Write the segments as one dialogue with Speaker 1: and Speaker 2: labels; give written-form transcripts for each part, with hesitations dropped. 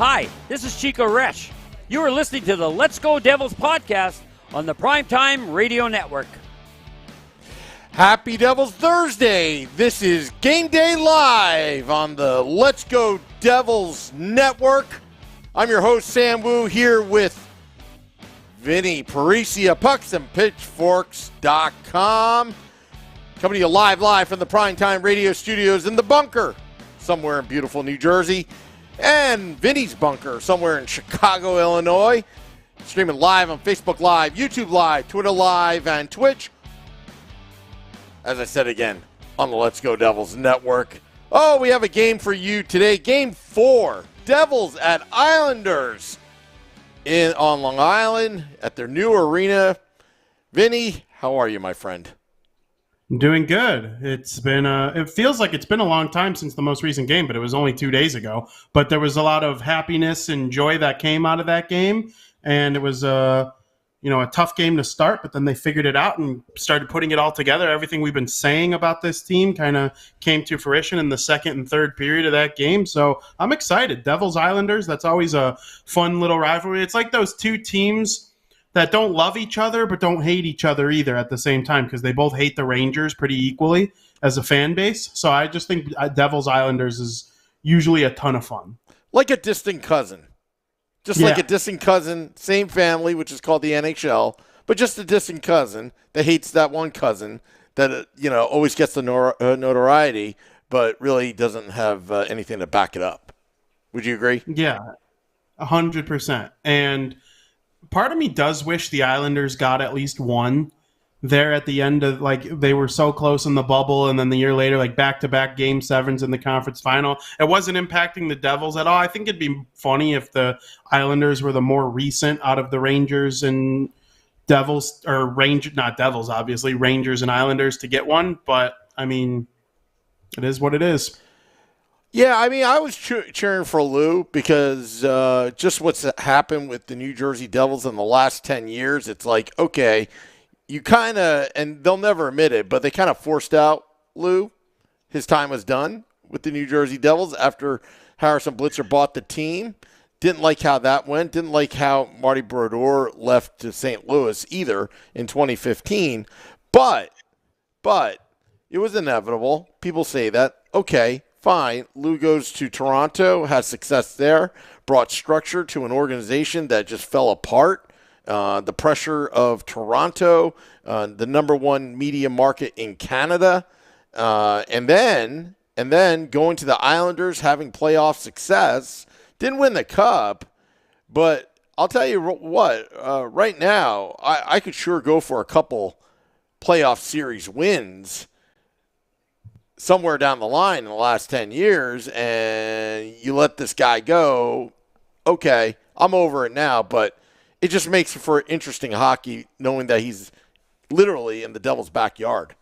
Speaker 1: Hi, this is Chico Resch. You are listening to the Let's Go Devils podcast on the Primetime Radio Network.
Speaker 2: Happy Devils Thursday. This is Game Day Live on the Let's Go Devils Network. I'm your host, Sam Wu, here with Vinnie, Parise, pucksandpitchforks.com. Coming to you live from the Primetime Radio Studios in the bunker, somewhere in beautiful New Jersey, and Vinnie's bunker, somewhere in Chicago, Illinois. Streaming live on Facebook Live, YouTube Live, Twitter Live, and Twitch. As I said again, on the Let's Go Devils Network. Oh, we have a game for you today. Game 4, Devils at Islanders on Long Island at their new arena. Vinnie, how are you, my friend?
Speaker 3: I'm doing good. It's been it feels like it's been a long time since the most recent game, but it was only 2 days ago. But there was a lot of happiness and joy that came out of that game, and it was a tough game to start, but then they figured it out and started putting it all together. Everything we've been saying about this team kind of came to fruition in the second and third period of that game. So I'm excited. Devils Islanders, that's always a fun little rivalry. It's like those two teams that don't love each other but don't hate each other either at the same time, because they both hate the Rangers pretty equally as a fan base. So I just think Devils Islanders is usually a ton of fun.
Speaker 2: Like a distant cousin. Like a distant cousin, same family, which is called the NHL, but just a distant cousin that hates that one cousin that, always gets the notoriety, but really doesn't have anything to back it up. Would you agree?
Speaker 3: Yeah, 100%. And part of me does wish the Islanders got at least one there at the end of, they were so close in the bubble, and then the year later, back-to-back Game 7s in the conference final. It wasn't impacting the Devils at all. I think it'd be funny if the Islanders were the more recent out of the Rangers and Devils, or not Devils, obviously, Rangers and Islanders to get one, but, it is what it is.
Speaker 2: Yeah, I was cheering for Lou because just what's happened with the New Jersey Devils in the last 10 years, it's like, okay, you kind of, and they'll never admit it, but they kind of forced out Lou. His time was done with the New Jersey Devils after Harrison Blitzer bought the team. Didn't like how that went. Didn't like how Marty Brodeur left to St. Louis either in 2015. But it was inevitable. People say that. Okay, fine. Lou goes to Toronto, has success there, brought structure to an organization that just fell apart. The pressure of Toronto, the number one media market in Canada, and then going to the Islanders, having playoff success. Didn't win the Cup, but I'll tell you what, right now, I could sure go for a couple playoff series wins somewhere down the line in the last 10 years, and you let this guy go, okay, I'm over it now, but it just makes for interesting hockey knowing that he's literally in the Devils' backyard.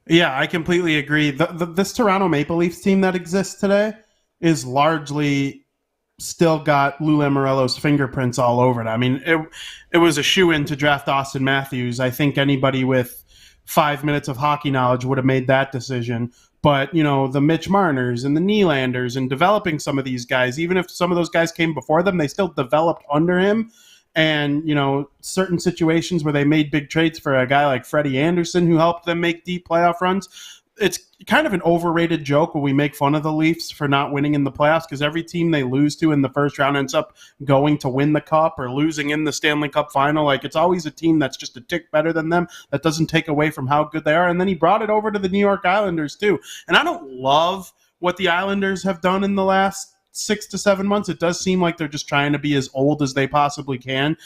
Speaker 3: Yeah, I completely agree. This Toronto Maple Leafs team that exists today is largely still got Lou Lamoriello's fingerprints all over it. It was a shoo-in to draft Austin Matthews. I think anybody with 5 minutes of hockey knowledge would have made that decision. But, the Mitch Marners and the Nylanders and developing some of these guys, even if some of those guys came before them, they still developed under him. And, certain situations where they made big trades for a guy like Freddie Anderson who helped them make deep playoff runs. It's kind of an overrated joke when we make fun of the Leafs for not winning in the playoffs, because every team they lose to in the first round ends up going to win the Cup or losing in the Stanley Cup final. It's always a team that's just a tick better than them. That doesn't take away from how good they are. And then he brought it over to the New York Islanders too. And I don't love what the Islanders have done in the last 6 to 7 months. It does seem like they're just trying to be as old as they possibly can.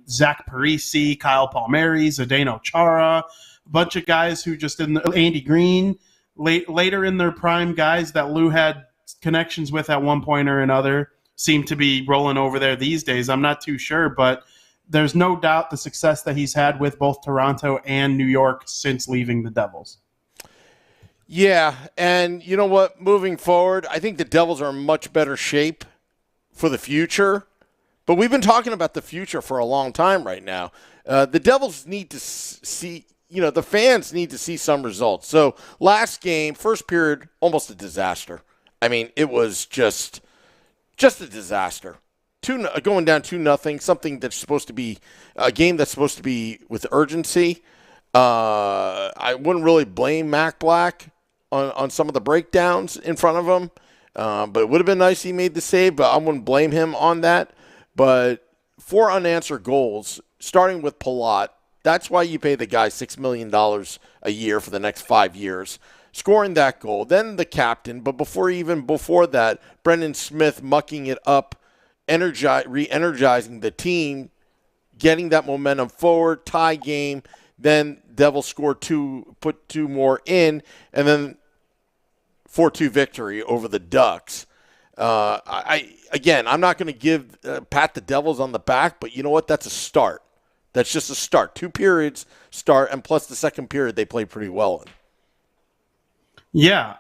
Speaker 3: Zach Parise, Kyle Palmieri, Zdeno Chara, a bunch of guys who just Andy Green, later in their prime, guys that Lou had connections with at one point or another, seem to be rolling over there these days. I'm not too sure, but there's no doubt the success that he's had with both Toronto and New York since leaving the Devils.
Speaker 2: Yeah, and you know what? Moving forward, I think the Devils are in much better shape for the future. But we've been talking about the future for a long time right now. The Devils need to see, the fans need to see some results. So last game, first period, almost a disaster. It was just just a disaster. Going down 2-0, something that's supposed to be a game that's supposed to be with urgency. I wouldn't really blame Mac Black on some of the breakdowns in front of him, but it would have been nice he made the save, but I wouldn't blame him on that. But 4 unanswered goals, starting with Palat, that's why you pay the guy $6 million a year for the next 5 years. Scoring that goal, then the captain, but before that, Brendan Smith mucking it up, re-energizing the team, getting that momentum forward, tie game. Then Devils scored 2, put 2 more in, and then 4-2 victory over the Ducks. I'm not going to give pat the Devils on the back, but you know what? That's a start. That's just a start. 2 periods start, and plus the second period they played pretty well in.
Speaker 3: Yeah.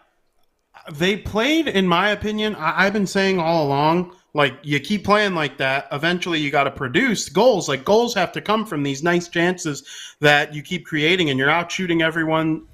Speaker 3: They played, in my opinion, I've been saying all along, like, you keep playing like that, eventually you got to produce goals. Like, goals have to come from these nice chances that you keep creating, and you're out shooting everyone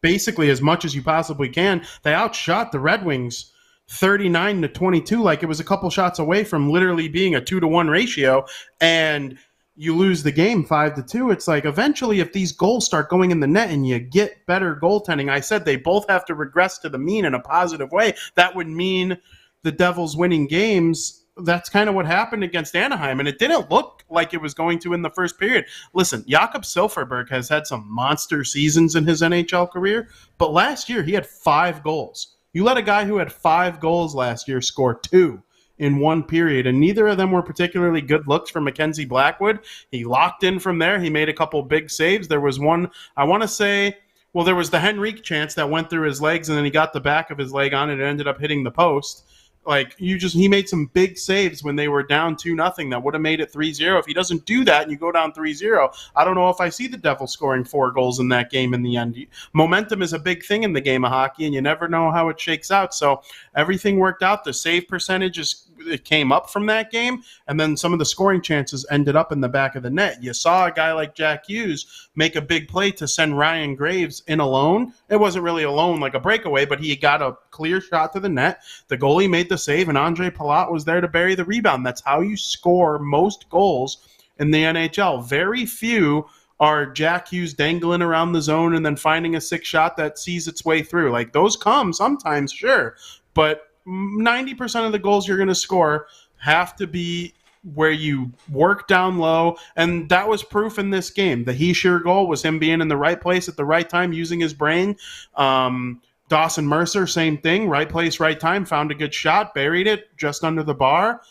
Speaker 3: basically as much as you possibly can. They outshot the Red Wings 39-22, like it was a couple shots away from literally being a 2-to-1 ratio, and you lose the game 5-2. It's like, eventually, if these goals start going in the net and you get better goaltending, I said they both have to regress to the mean in a positive way. That would mean the Devils winning games. That's kind of what happened against Anaheim, and it didn't look like it was going to in the first period. Listen, Jakob Silfverberg has had some monster seasons in his NHL career, but last year he had 5 goals. You let a guy who had 5 goals last year score 2 in 1 period, and neither of them were particularly good looks for Mackenzie Blackwood. He locked in from there. He made a couple big saves. There was one, I want to say, well, there was the Henrique chance that went through his legs, and then he got the back of his leg on it and ended up hitting the post. Like, he made some big saves when they were down 2-0 that would have made it 3-0. If he doesn't do that and you go down 3-0, I don't know if I see the Devils scoring 4 goals in that game in the end. Momentum is a big thing in the game of hockey, and you never know how it shakes out. So everything worked out. The save percentage it came up from that game, and then some of the scoring chances ended up in the back of the net. You saw a guy like Jack Hughes make a big play to send Ryan Graves in alone. It wasn't really alone like a breakaway, but he got a clear shot to the net. The goalie made the save, and Andre Palat was there to bury the rebound. That's how you score most goals in the NHL. Very few are Jack Hughes dangling around the zone and then finding a 6 shot that sees its way through. Like, those come sometimes, sure, but 90% of the goals you're going to score have to be where you work down low, and that was proof in this game. The Heischer goal was him being in the right place at the right time, using his brain. Dawson Mercer, same thing, right place, right time, found a good shot, buried it just under the bar.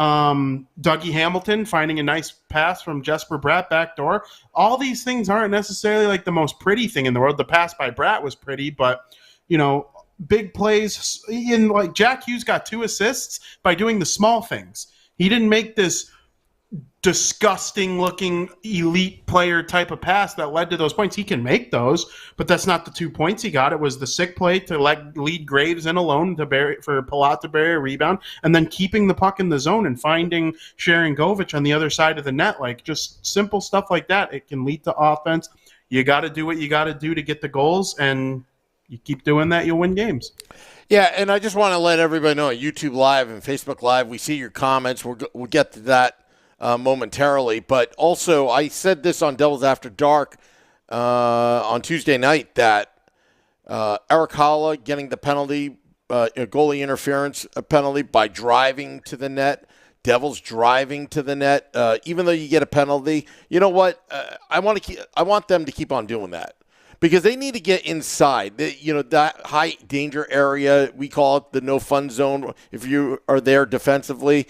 Speaker 3: Dougie Hamilton finding a nice pass from Jesper Bratt backdoor. All these things aren't necessarily like the most pretty thing in the world. The pass by Bratt was pretty, but, big plays. In like Jack Hughes got 2 assists by doing the small things. He didn't make this disgusting looking elite player type of pass that led to those points. He can make those, but that's not the 2 points he got. It was the sick play to lead Graves in alone for Palat to bury a rebound, and then keeping the puck in the zone and finding Sharon Govich on the other side of the net. Like, just simple stuff like that. It can lead to offense. You got to do what you got to do to get the goals, and you keep doing that, you'll win games.
Speaker 2: Yeah, and I just want to let everybody know, YouTube Live and Facebook Live, we see your comments. We'll get to that momentarily. But also, I said this on Devils After Dark on Tuesday night that Eric Holla getting the penalty, goalie interference penalty by driving to the net. Devils driving to the net, even though you get a penalty. You know what? I want them to keep on doing that. Because they need to get inside, that high danger area. We call it the no fun zone. If you are there defensively,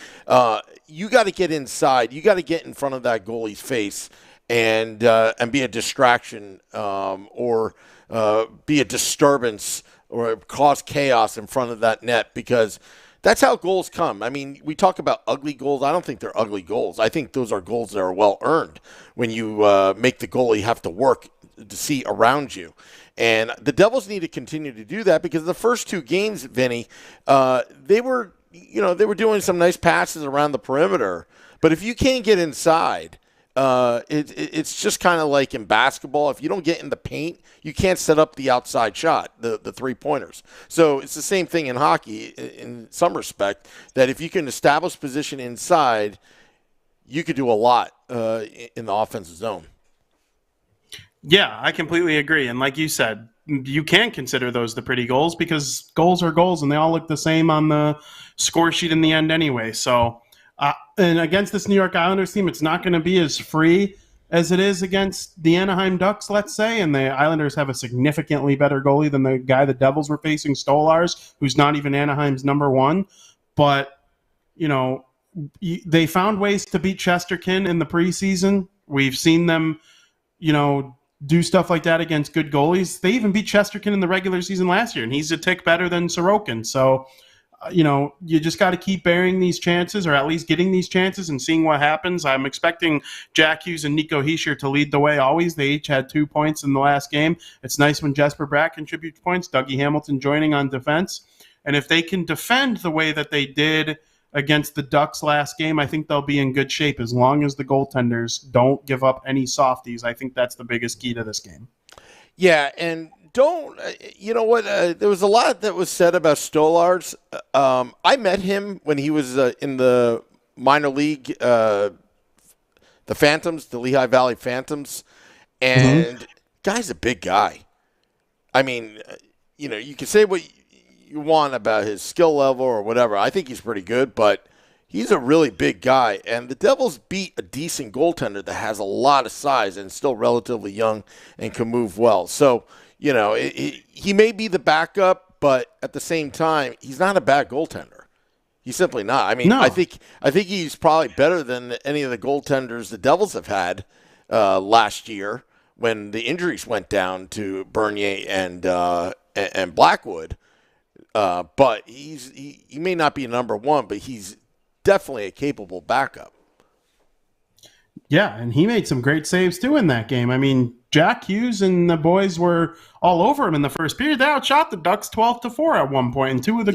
Speaker 2: you got to get inside. You got to get in front of that goalie's face and be a distraction or be a disturbance or cause chaos in front of that net, because that's how goals come. I mean, we talk about ugly goals. I don't think they're ugly goals. I think those are goals that are well earned when you make the goalie have to work to see around you. And the Devils need to continue to do that, because the first 2 games, Vinny, they were doing some nice passes around the perimeter. But if you can't get inside, It's just kind of like in basketball. If you don't get in the paint, you can't set up the outside shot, the 3-pointers. So it's the same thing in hockey in some respect, that if you can establish position inside, you could do a lot in the offensive zone.
Speaker 3: Yeah, I completely agree. And like you said, you can consider those the pretty goals because goals are goals and they all look the same on the score sheet in the end anyway. So, and against this New York Islanders team, it's not going to be as free as it is against the Anaheim Ducks, let's say. And the Islanders have a significantly better goalie than the guy the Devils were facing, Stolarz, who's not even Anaheim's number one. But, you know, they found ways to beat Chesterkin in the preseason. We've seen them, you know, do stuff like that against good goalies. They even beat Chesterkin in the regular season last year, and he's a tick better than Sorokin. So, you know, you just got to keep bearing these chances, or at least getting these chances and seeing what happens. I'm expecting Jack Hughes and Nico Hischier to lead the way always. They each had 2 points in the last game. It's nice when Jesper Bratt contributes points, Dougie Hamilton joining on defense. And if they can defend the way that they did against the Ducks last game, I think they'll be in good shape as long as the goaltenders don't give up any softies. I think that's the biggest key to this game.
Speaker 2: Yeah, and you know what? There was a lot that was said about Stolarz. I met him when he was in the minor league, the Phantoms, the Lehigh Valley Phantoms, and guy's a big guy. I mean, you know, you can say what you want about his skill level or whatever. I think he's pretty good, but he's a really big guy. And the Devils beat a decent goaltender that has a lot of size and still relatively young and can move well. So, you know, he may be the backup, but at the same time, he's not a bad goaltender. He's simply not. I mean, no. I think he's probably better than any of the goaltenders the Devils have had last year when the injuries went down to Bernier and Blackwood. But he may not be number one, but he's definitely a capable backup.
Speaker 3: Yeah, and he made some great saves too in that game. I mean, Jack Hughes and the boys were all over him in the first period. They outshot the Ducks 12-4 at one point, and two of the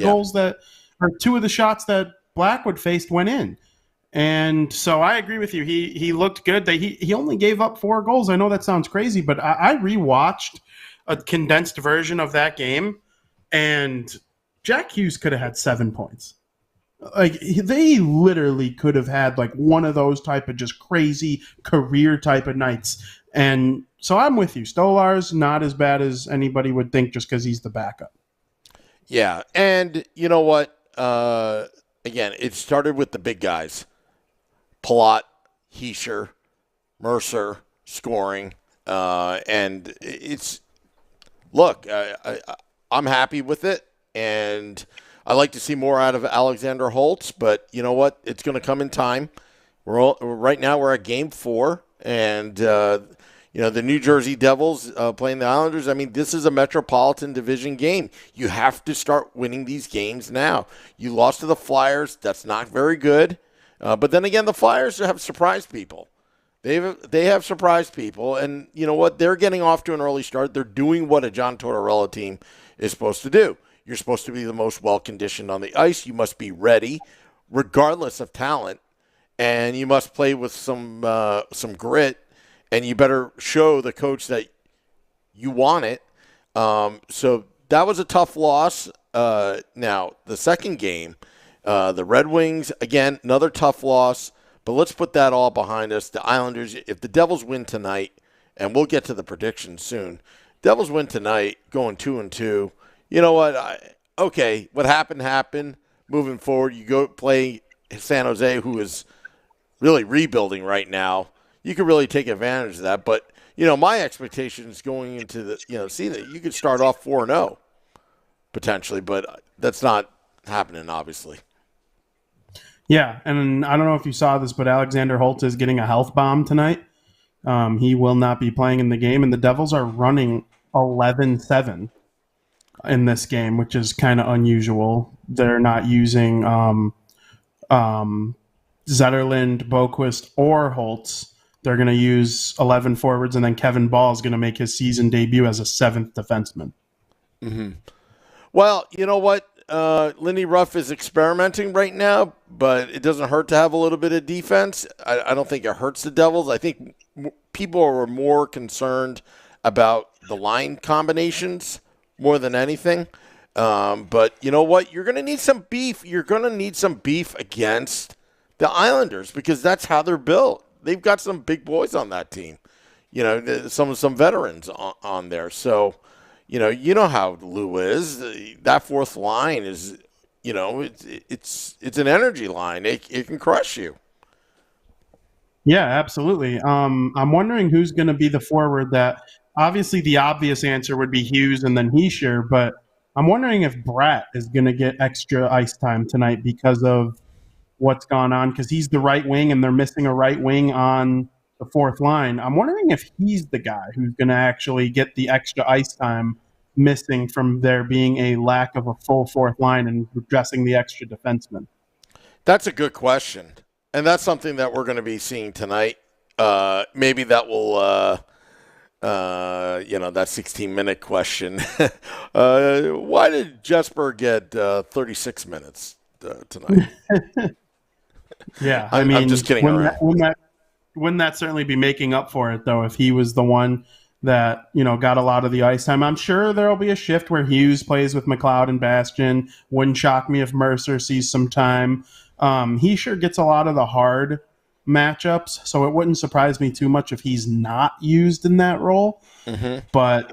Speaker 3: shots that Blackwood faced went in. And so I agree with you. He looked good. He only gave up 4 goals. I know that sounds crazy, but I rewatched a condensed version of that game, and Jack Hughes could have had 7 points. Like, they literally could have had like one of those type of just crazy career type of nights. And so I'm with you. Stolarz, not as bad as anybody would think just because he's the backup.
Speaker 2: Yeah, and you know what? Again, it started with the big guys. Palat, Hischier, Mercer scoring. And it's – look, I'm happy with it. And I like to see more out of Alexander Holtz, but you know what? It's going to come in time. Right now we're at Game 4, and you know, the New Jersey Devils playing the Islanders. I mean, this is a Metropolitan Division game. You have to start winning these games now. You lost to the Flyers. That's not very good. But then again, the Flyers have surprised people. They have surprised people, and you know what? They're getting off to an early start. They're doing what a John Tortorella team is supposed to do. You're supposed to be the most well-conditioned on the ice. You must be ready, regardless of talent, and you must play with some grit, and you better show the coach that you want it. So that was a tough loss. Now, the second game, the Red Wings, again, another tough loss, but let's put that all behind us. The Islanders, if the Devils win tonight, and we'll get to the predictions soon, Devils win tonight, going 2-2. You know what? Okay, what happened. Moving forward, you go play San Jose, who is really rebuilding right now. You could really take advantage of that. But, you know, my expectations going into the, you know, see that you could start off 4-0 potentially, but that's not happening, obviously.
Speaker 3: Yeah, and I don't know if you saw this, but Alexander Holtz is getting a health bomb tonight. He will not be playing in the game, and the Devils are running 11-7. In this game, which is kind of unusual. They're not using Zetterlund, Boquist, or Holtz. They're going to use 11 forwards, and then Kevin Ball is going to make his season debut as a 7th defenseman.
Speaker 2: Mm-hmm. Well, you know what? Lindy Ruff is experimenting right now, but it doesn't hurt to have a little bit of defense. I don't think it hurts the Devils. I think people are more concerned about the line combinations more than anything. But you know what? You're going to need some beef. You're going to need some beef against the Islanders because that's how they're built. They've got some big boys on that team. Some veterans on there. So, you know how Lou is. That fourth line is, it's an energy line. It can crush you.
Speaker 3: Yeah, absolutely. I'm wondering who's going to be the forward that. Obviously, the obvious answer would be Hughes and then Heischer, but I'm wondering if Bratt is going to get extra ice time tonight because of what's gone on, because he's the right wing and they're missing a right wing on the fourth line. I'm wondering if he's the guy who's going to actually get the extra ice time missing from there being a lack of a full fourth line and addressing the extra defenseman.
Speaker 2: That's a good question. And that's something that we're going to be seeing tonight. Maybe that will, that 16-minute question. Why did Jesper get 36 minutes tonight?
Speaker 3: Yeah,
Speaker 2: I'm just kidding around.
Speaker 3: Wouldn't that certainly be making up for it, though, if he was the one that, got a lot of the ice time? I'm sure there'll be a shift where Hughes plays with McLeod and Bastian. Wouldn't shock me if Mercer sees some time. He sure gets a lot of the hard matchups, so it wouldn't surprise me too much if he's not used in that role. Mm-hmm. But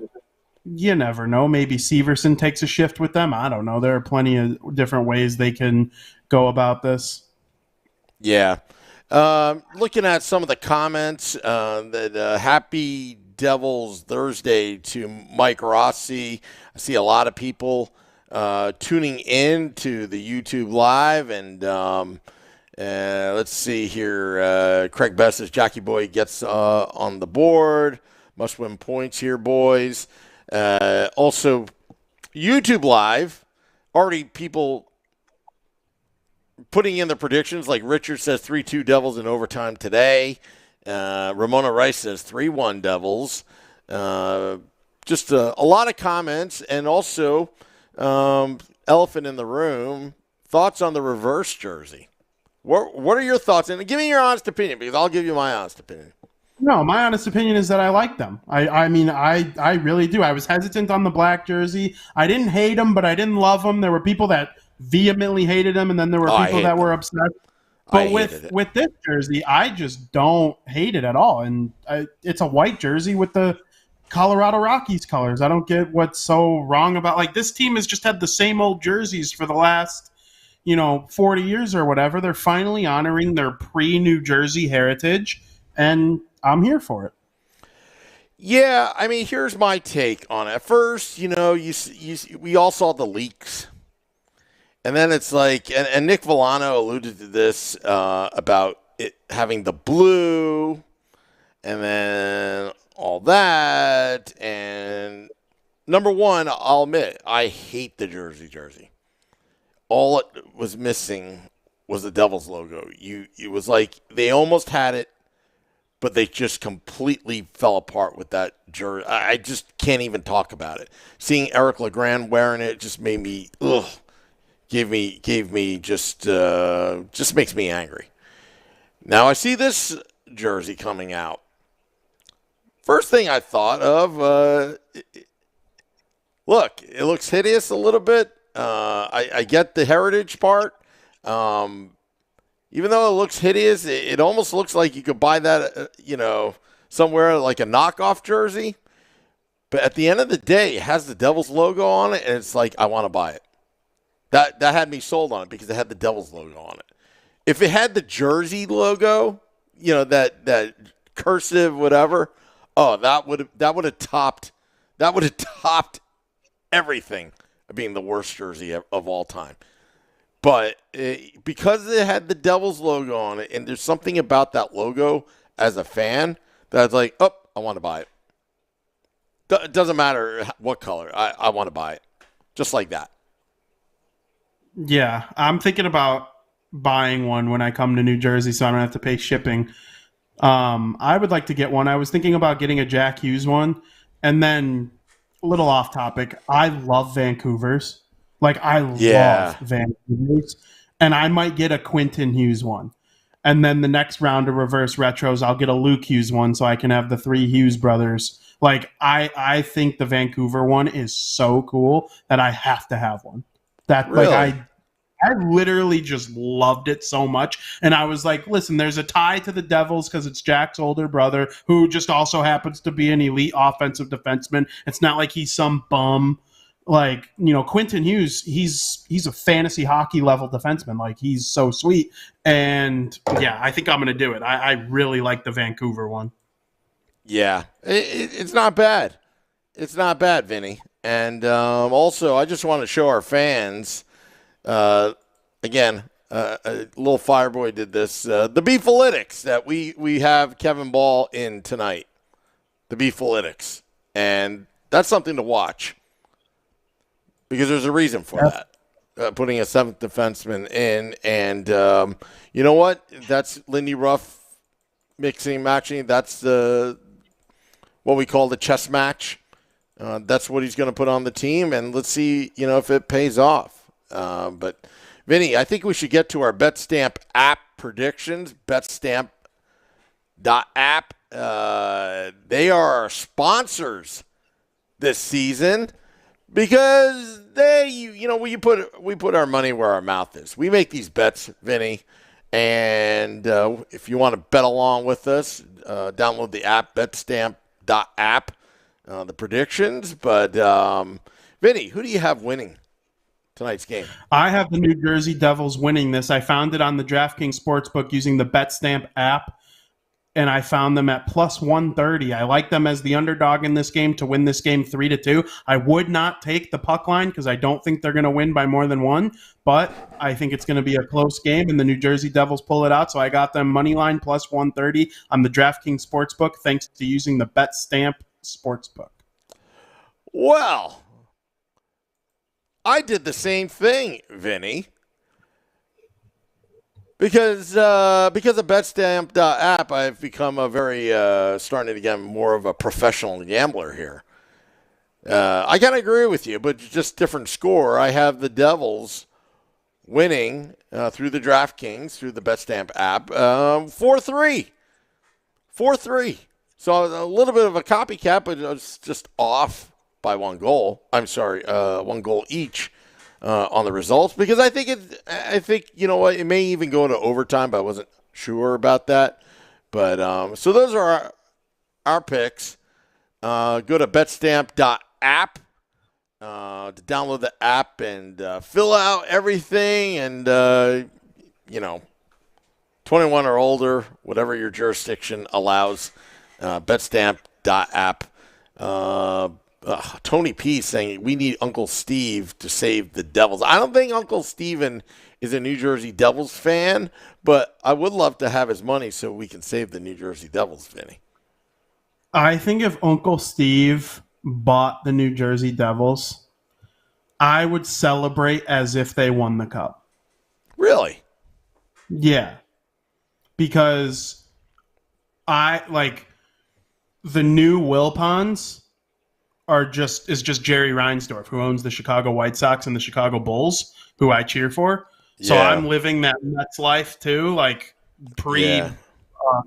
Speaker 3: you never know. Maybe Severson takes a shift with them. I don't know. There are plenty of different ways they can go about this.
Speaker 2: Yeah. Looking at some of the comments, happy Devils Thursday to Mike Rossi. I see a lot of people tuning in to the YouTube Live, and let's see here. Craig Best says Jockey Boy gets on the board. Must win points here, boys. Also, YouTube Live, already people putting in the predictions, like Richard says 3-2 Devils in overtime today. Ramona Rice says 3-1 Devils. Just a lot of comments, and also elephant in the room, thoughts on the reverse jersey. What are your thoughts? And give me your honest opinion, because I'll give you my honest opinion.
Speaker 3: No, my honest opinion is that I like them. I mean, I really do. I was hesitant on the black jersey. I didn't hate them, but I didn't love them. There were people that vehemently hated them, and then there were people that were upset. But with this jersey, I just don't hate it at all. And it's a white jersey with the Colorado Rockies colors. I don't get what's so wrong about, like, this team has just had the same old jerseys for the last 40 years or whatever. They're finally honoring their pre-New Jersey heritage, and I'm here for it.
Speaker 2: Yeah, I mean, here's my take on it. First, we all saw the leaks. And then it's like, and Nick Villano alluded to this about it having the blue and then all that. And number one, I'll admit, I hate the jersey. All it was missing was the Devils logo. It was like they almost had it, but they just completely fell apart with that jersey. I just can't even talk about it. Seeing Eric Legrand wearing it just made me, gave me just makes me angry. Now I see this jersey coming out. First thing I thought of, look, it looks hideous a little bit. I get the heritage part. Even though it looks hideous, it almost looks like you could buy that, somewhere like a knockoff jersey. But at the end of the day, it has the Devils logo on it, and it's like, I want to buy it. That had me sold on it because it had the Devils logo on it. If it had the Jersey logo, that cursive whatever, that would have topped everything of being the worst jersey of all time. But because it had the Devils logo on it, and there's something about that logo as a fan that's like, I want to buy it. It doesn't matter what color. I want to buy it. Just like that.
Speaker 3: Yeah, I'm thinking about buying one when I come to New Jersey so I don't have to pay shipping. I would like to get one. I was thinking about getting a Jack Hughes one. And then, a little off topic, I love Vancouver's. Like, I love Vancouver's, and I might get a Quentin Hughes one. And then the next round of reverse retros, I'll get a Luke Hughes one so I can have the 3 Hughes brothers. Like, I think the Vancouver one is so cool that I have to have one. That
Speaker 2: Really?
Speaker 3: like I literally just loved it so much. And I was like, listen, there's a tie to the Devils because it's Jack's older brother who just also happens to be an elite offensive defenseman. It's not like he's some bum. Like, Quentin Hughes, he's a fantasy hockey level defenseman. Like, he's so sweet. And yeah, I think I'm going to do it. I really like the Vancouver one.
Speaker 2: Yeah, it's not bad. It's not bad, Vinny. And also, I just want to show our fans, again, a little Fireboy did this, the Beefalytics that we have Kevin Ball in tonight. The Beefalytics. And that's something to watch because there's a reason for that. Putting a 7th defenseman in. And you know what? That's Lindy Ruff mixing, matching. That's what we call the chess match. That's what he's going to put on the team, and let's see, if it pays off. But, Vinny, I think we should get to our BetStamp app predictions. BetStamp.app. They are our sponsors this season because we put our money where our mouth is. We make these bets, Vinny, and if you want to bet along with us, download the app, BetStamp.app. The predictions, but Vinny, who do you have winning tonight's game?
Speaker 3: I have the New Jersey Devils winning this. I found it on the DraftKings Sportsbook using the BetStamp app, and I found them at plus 130. I like them as the underdog in this game to win this game 3-2. I would not take the puck line because I don't think they're going to win by more than 1, but I think it's going to be a close game, and the New Jersey Devils pull it out, so I got them money line plus 130 on the DraftKings Sportsbook thanks to using the BetStamp Sportsbook.
Speaker 2: Well, I did the same thing, Vinny, because of BetStamp.app, I've become a very starting to get more of a professional gambler here. I kind of agree with you, but just different score. I have the Devils winning through the DraftKings, through the BetStamp app, 4-3. 4-3. So a little bit of a copycat, but it's just off by 1 goal. I'm sorry, 1 goal each on the results because I think you know what, it may even go to overtime, but I wasn't sure about that. But so those are our picks. Go to betstamp.app to download the app and fill out everything and 21 or older, whatever your jurisdiction allows. BetStamp.app. Tony P saying we need Uncle Steve to save the Devils. I don't think Uncle Steven is a New Jersey Devils fan, but I would love to have his money so we can save the New Jersey Devils, Vinny.
Speaker 3: I think if Uncle Steve bought the New Jersey Devils, I would celebrate as if they won the cup.
Speaker 2: Really?
Speaker 3: Yeah. Because the new Wilpons is just Jerry Reinsdorf, who owns the Chicago White Sox and the Chicago Bulls, who I cheer for. So
Speaker 2: yeah.
Speaker 3: I'm living that Mets life too, like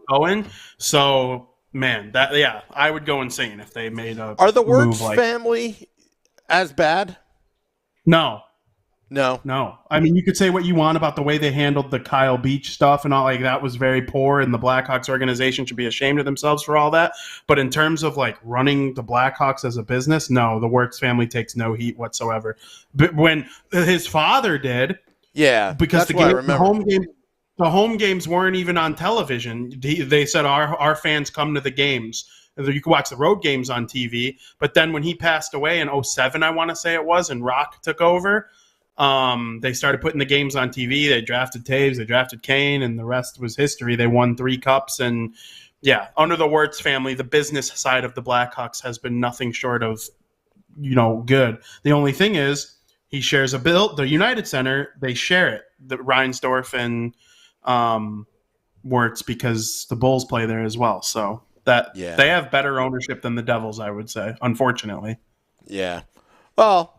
Speaker 3: Owen. So man, I would go insane if they made a.
Speaker 2: Are the Wirtz family as bad?
Speaker 3: No.
Speaker 2: No.
Speaker 3: I mean, you could say what you want about the way they handled the Kyle Beach stuff and all, like that was very poor, and the Blackhawks organization should be ashamed of themselves for all that. But in terms of like running the Blackhawks as a business, no, the Wirtz family takes no heat whatsoever. But when his father did, because the home games weren't even on television. They said our fans come to the games. You could watch the road games on TV. But then when he passed away in 2007, I want to say it was, and Rock took over. They started putting the games on TV. They drafted Taves, they drafted Kane, and the rest was history. They won 3 cups, and under the Wirtz family, the business side of the Blackhawks has been nothing short of, good. The only thing is he shares the United Center. They share it, the Reinsdorf and Wirtz, because the Bulls play there as well. So they have better ownership than the Devils, I would say, unfortunately.
Speaker 2: Yeah. Well,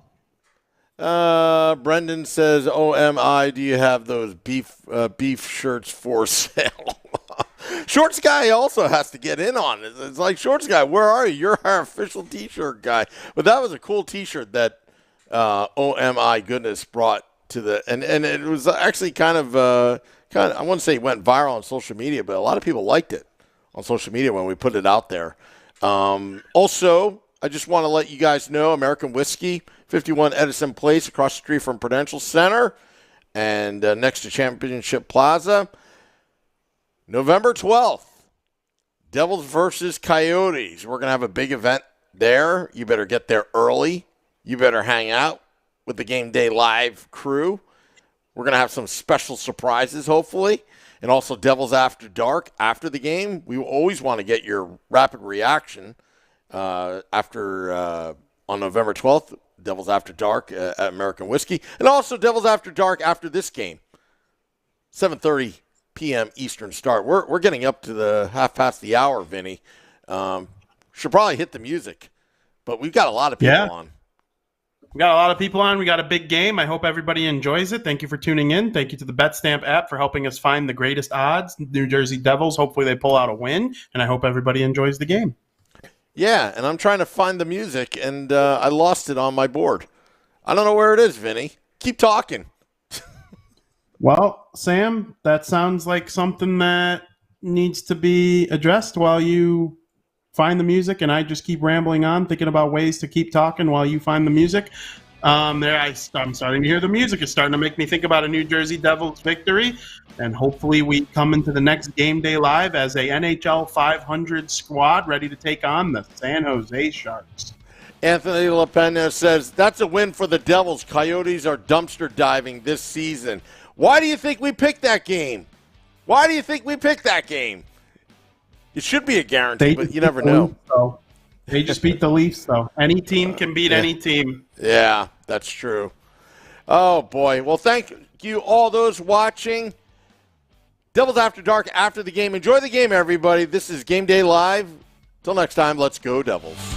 Speaker 2: Brendan says, "OMI, do you have those beef shirts for sale?" Shorts guy also has to get in on it. It's like, Shorts guy, where are you? You're our official T-shirt guy. But that was a cool T-shirt that OMI goodness brought to the and it was actually kind of I wouldn't say it went viral on social media, but a lot of people liked it on social media when we put it out there. Also, I just want to let you guys know, American Whiskey, 51 Edison Place, across the street from Prudential Center, and next to Championship Plaza. November 12th, Devils versus Coyotes. We're going to have a big event there. You better get there early. You better hang out with the Game Day Live crew. We're going to have some special surprises, hopefully. And also Devils After Dark after the game. We always want to get your rapid reaction on November 12th, Devils After Dark at American Whiskey. And also Devils After Dark after this game, 7:30 p.m. Eastern start. We're getting up to the half past the hour, Vinny. Should probably hit the music, but we've got a lot of people on.
Speaker 3: We got a lot of people on. We got a big game. I hope everybody enjoys it. Thank you for tuning in. Thank you to the BetStamp app for helping us find the greatest odds. New Jersey Devils, hopefully they pull out a win, and I hope everybody enjoys the game.
Speaker 2: Yeah, and I'm trying to find the music, and I lost it on my board. I don't know where it is, Vinny. Keep talking.
Speaker 3: Well, Sam, that sounds like something that needs to be addressed while you find the music, and I just keep rambling on, thinking about ways to keep talking while you find the music. I'm starting to hear the music. It's starting to make me think about a New Jersey Devils victory, and hopefully we come into the next Game Day Live as a NHL 500 squad ready to take on the San Jose Sharks.
Speaker 2: Anthony LaPena says, that's a win for the Devils. Coyotes are dumpster diving this season. Why do you think we picked that game? It should be a guarantee, but you never know.
Speaker 3: They just beat the Leafs, though. Any team can beat any team.
Speaker 2: Yeah, that's true. Oh, boy. Well, thank you, all those watching. Devils After Dark after the game. Enjoy the game, everybody. This is Game Day Live. Till next time, let's go, Devils.